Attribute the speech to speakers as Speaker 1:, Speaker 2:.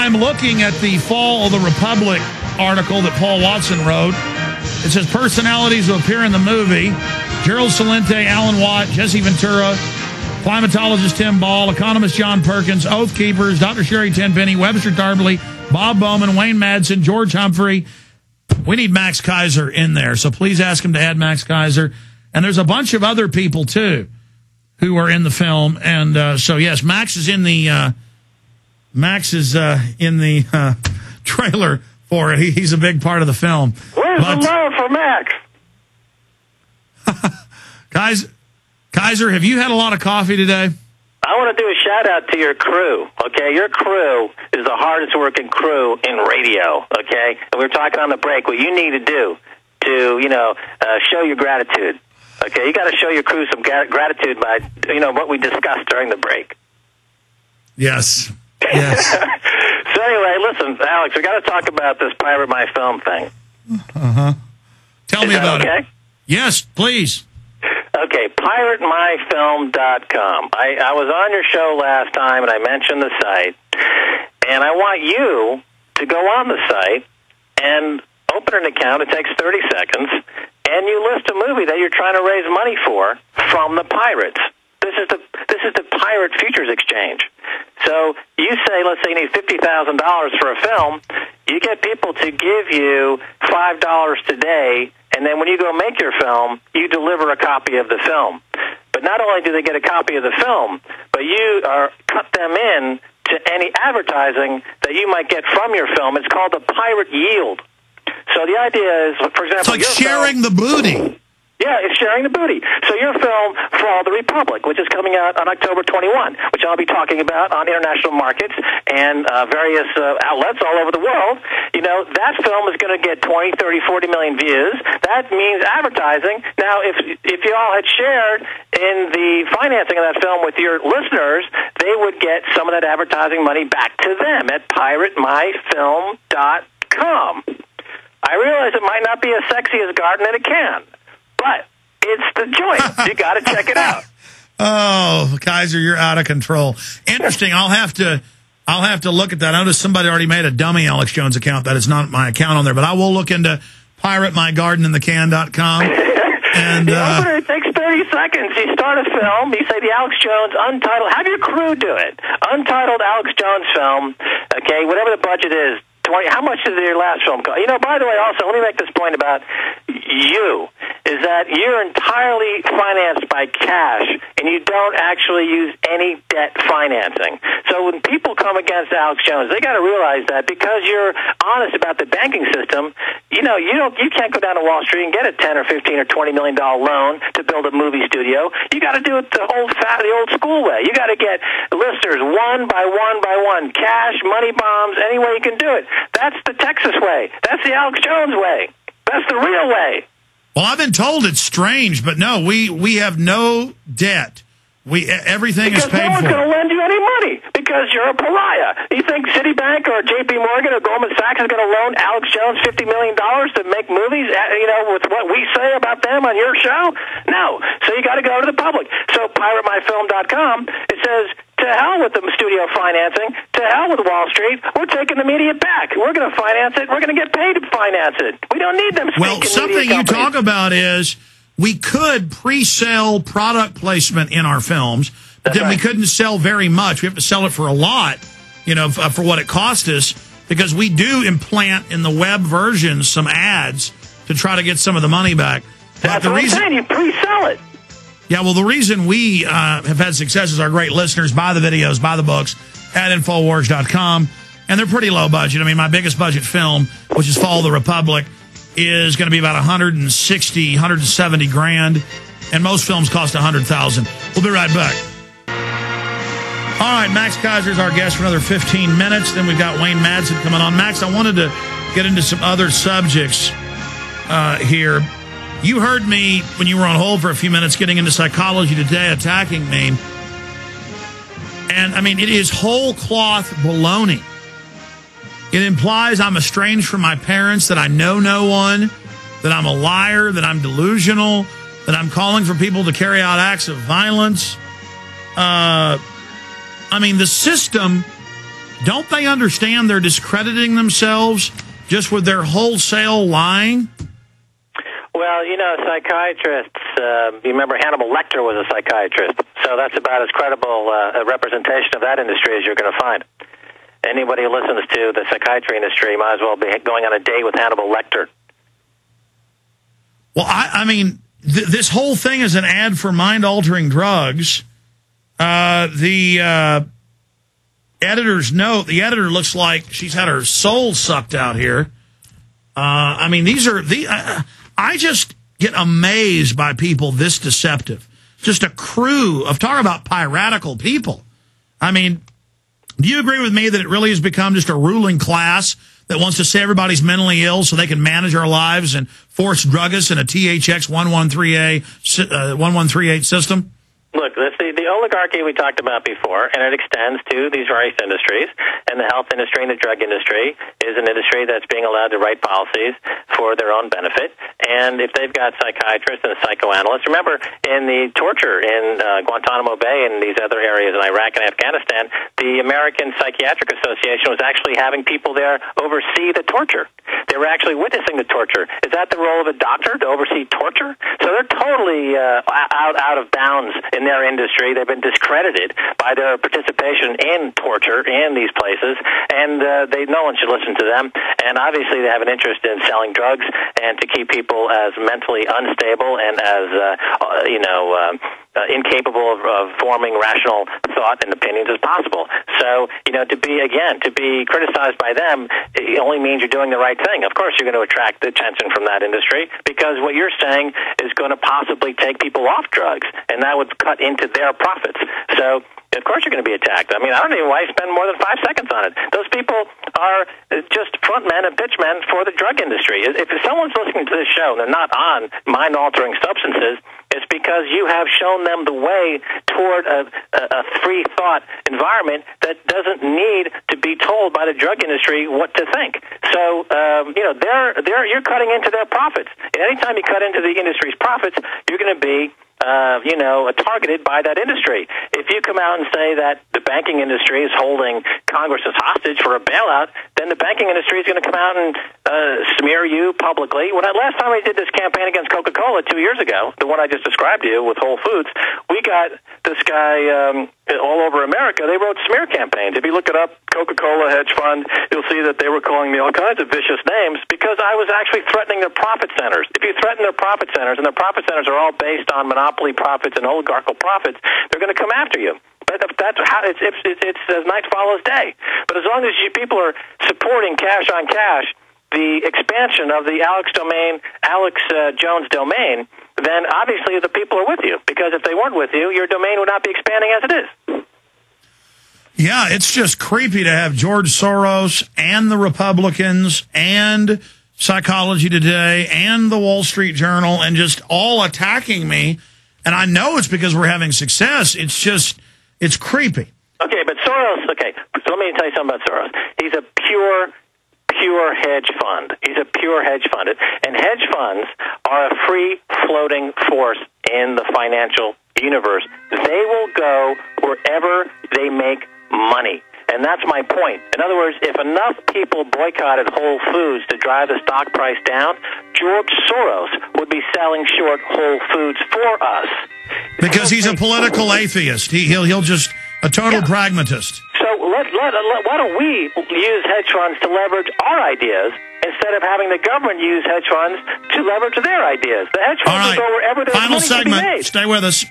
Speaker 1: I'm looking at the Fall of the Republic article that Paul Watson wrote. It says personalities who appear in the movie: Gerald Celente, Alan Watt, Jesse Ventura, climatologist Tim Ball, economist John Perkins, Oath Keepers, Dr. Sherry Tenpenny, Webster Tarpley, Bob Bowman, Wayne Madsen, George Humphrey. We need Max Keiser in there, so please ask him to add Max Keiser. And there's a bunch of other people, too, who are in the film. And so, yes, Max is in the trailer for it. He's a big part of the film.
Speaker 2: Where's the love for Max?
Speaker 1: Keiser, have you had a lot of coffee today?
Speaker 2: I want to do a shout-out to your crew, okay? Your crew is the hardest-working crew in radio, okay? And we were talking on the break what you need to do to, show your gratitude, okay? You got to show your crew some gratitude by, what we discussed during the break.
Speaker 1: Yes.
Speaker 2: So anyway, listen, Alex, we got to talk about this Pirate My Film thing.
Speaker 1: Uh-huh. Tell me about it. Yes, please.
Speaker 2: Okay, PirateMyFilm.com. I was on your show last time, and I mentioned the site. And I want you to go on the site and open an account. It takes 30 seconds. And you list a movie that you're trying to raise money for from the pirates. This is the Pirate Futures Exchange. So you say, let's say you need $50,000 for a film. You get people to give you $5 today, and then when you go make your film, you deliver a copy of the film. But not only do they get a copy of the film, but you cut them in to any advertising that you might get from your film. It's called the Pirate Yield. So the idea is, for example,
Speaker 1: it's like sharing the booty.
Speaker 2: Yeah, it's sharing the booty. So your film, Fall of the Republic, which is coming out on October 21, which I'll be talking about on international markets and various outlets all over the world, that film is going to get 20, 30, 40 million views. That means advertising. Now, if you all had shared in the financing of that film with your listeners, they would get some of that advertising money back to them at PirateMyFilm.com. I realize it might not be as sexy as Garden, and it can. But it's the joint. You got to check it out.
Speaker 1: Oh, Keiser, you're out of control. Interesting. I'll have to look at that. I noticed somebody already made a dummy Alex Jones account. That is not my account on there, but I will look into PirateMyGardenInTheCan.com. And
Speaker 2: it takes 30 seconds. You start a film. You say the Alex Jones Untitled. Have your crew do it. Untitled Alex Jones film. Okay, whatever the budget is. How much did your last film cost? By the way, also, let me make this point about you, is that you're entirely financed by cash, and you don't actually use any debt financing. So when people come against Alex Jones, they got to realize that because you're honest about the banking system, you can't go down to Wall Street and get a $10 or $15 or $20 million loan to build a movie studio. You got to do it the old school way. You got to get listeners one by one, cash, money bombs, any way you can do it. That's the Texas way. That's the Alex Jones way. That's the real way.
Speaker 1: Well, I've been told it's strange, but no, we have no debt. Everything is paid for.
Speaker 2: Because no one's going to lend you any money because you're a pariah. You think Citibank or J.P. Morgan or Goldman Sachs is going to loan Alex Jones $50 million to make movies, with what we say about them on your show? No. So you got to go to the public. So PirateMyFilm.com, it says, to hell with the studio financing, to hell with Wall Street, we're taking the media back. We're going to finance it. We're going to get paid to finance it. We don't need them speaking.
Speaker 1: Well, something you talk about is we could pre-sell product placement in our films, but then we couldn't sell very much. We have to sell it for a lot, for what it cost us, because we do implant in the web versions some ads to try to get some of the money back.
Speaker 2: That's what I'm saying. You pre-sell it.
Speaker 1: Yeah, well, the reason we have had success is our great listeners buy the videos, buy the books at Infowars.com, and they're pretty low budget. I mean, my biggest budget film, which is Fall of the Republic, is going to be about 160, 170 grand, and most films cost 100,000. We'll be right back. All right, Max Keiser is our guest for another 15 minutes. Then we've got Wayne Madsen coming on. Max, I wanted to get into some other subjects here. You heard me when you were on hold for a few minutes getting into psychology today, attacking me. And, I mean, it is whole cloth baloney. It implies I'm estranged from my parents, that I know no one, that I'm a liar, that I'm delusional, that I'm calling for people to carry out acts of violence. I mean, the system don't they understand they're discrediting themselves just with their wholesale lying?
Speaker 2: Well, you know, psychiatrists, you remember Hannibal Lecter was a psychiatrist, so that's about as credible a representation of that industry as you're going to find. Anybody who listens to the psychiatry industry might as well be going on a date with Hannibal Lecter.
Speaker 1: Well, I mean, this whole thing is an ad for mind-altering drugs. The editor's note, the editor looks like she's had her soul sucked out here. I mean, I just get amazed by people this deceptive. Just a crew of, talk about piratical people. I mean, do you agree with me that it really has become just a ruling class that wants to say everybody's mentally ill so they can manage our lives and force druggists in a THX 1138 system?
Speaker 2: Look, the oligarchy we talked about before, and it extends to these various industries, and the health industry and the drug industry is an industry that's being allowed to write policies for their own benefit. And if they've got psychiatrists and psychoanalysts, remember in the torture in Guantanamo Bay and these other areas in Iraq and Afghanistan, the American Psychiatric Association was actually having people there oversee the torture. They were actually witnessing the torture. Is that the role of a doctor, to oversee torture? So they're totally out of bounds in their industry. They've been discredited by their participation in torture in these places, and no one should listen to them. And obviously they have an interest in selling drugs and to keep people as mentally unstable and as incapable of forming rational thought and opinions as possible. So, to be criticized by them, it only means you're doing the right thing. Of course, you're going to attract attention from that industry because what you're saying is going to possibly take people off drugs, and that would cut into their profits. So, of course you're going to be attacked. I mean, I don't even know why you spend more than 5 seconds on it. Those people are just front men and pitch men for the drug industry. If someone's listening to this show and they're not on mind-altering substances, it's because you have shown them the way toward a free thought environment that doesn't need to be told by the drug industry what to think. So, you're cutting into their profits. And anytime you cut into the industry's profits, you're going to be targeted by that industry. If you come out and say that the banking industry is holding Congress as hostage for a bailout, then the banking industry is going to come out and smear you publicly. Last time we did this campaign against Coca-Cola 2 years ago, the one I just described to you with Whole Foods, we got this guy all over America. They wrote smear campaigns. If you look it up, Coca-Cola hedge fund, you'll see that they were calling me all kinds of vicious names because I was actually threatening their profit centers. If you threaten their profit centers, and their profit centers are all based on monopoly profits and oligarchical profits, they're going to come after you. But that's how it's as night follows day. But as long as you people are supporting cash on cash, the expansion of the Alex Jones domain, then obviously the people are with you. Because if they weren't with you, your domain would not be expanding as it is.
Speaker 1: Yeah, it's just creepy to have George Soros and the Republicans and Psychology Today and the Wall Street Journal and just all attacking me. And I know it's because we're having success. It's creepy.
Speaker 2: Okay, but Soros, so let me tell you something about Soros. He's a pure hedge fund. He's a pure hedge fund. And hedge funds are a free-floating force in the financial universe. They will go wherever they make money. And that's my point. In other words, if enough people boycotted Whole Foods to drive the stock price down, George Soros would be selling short Whole Foods for us.
Speaker 1: Because he's a political atheist. He'll just a total pragmatist.
Speaker 2: So why don't we use hedge funds to leverage our ideas instead of having the government use hedge funds to leverage their ideas? The hedge funds will go wherever there's money to be made.
Speaker 1: Stay with us.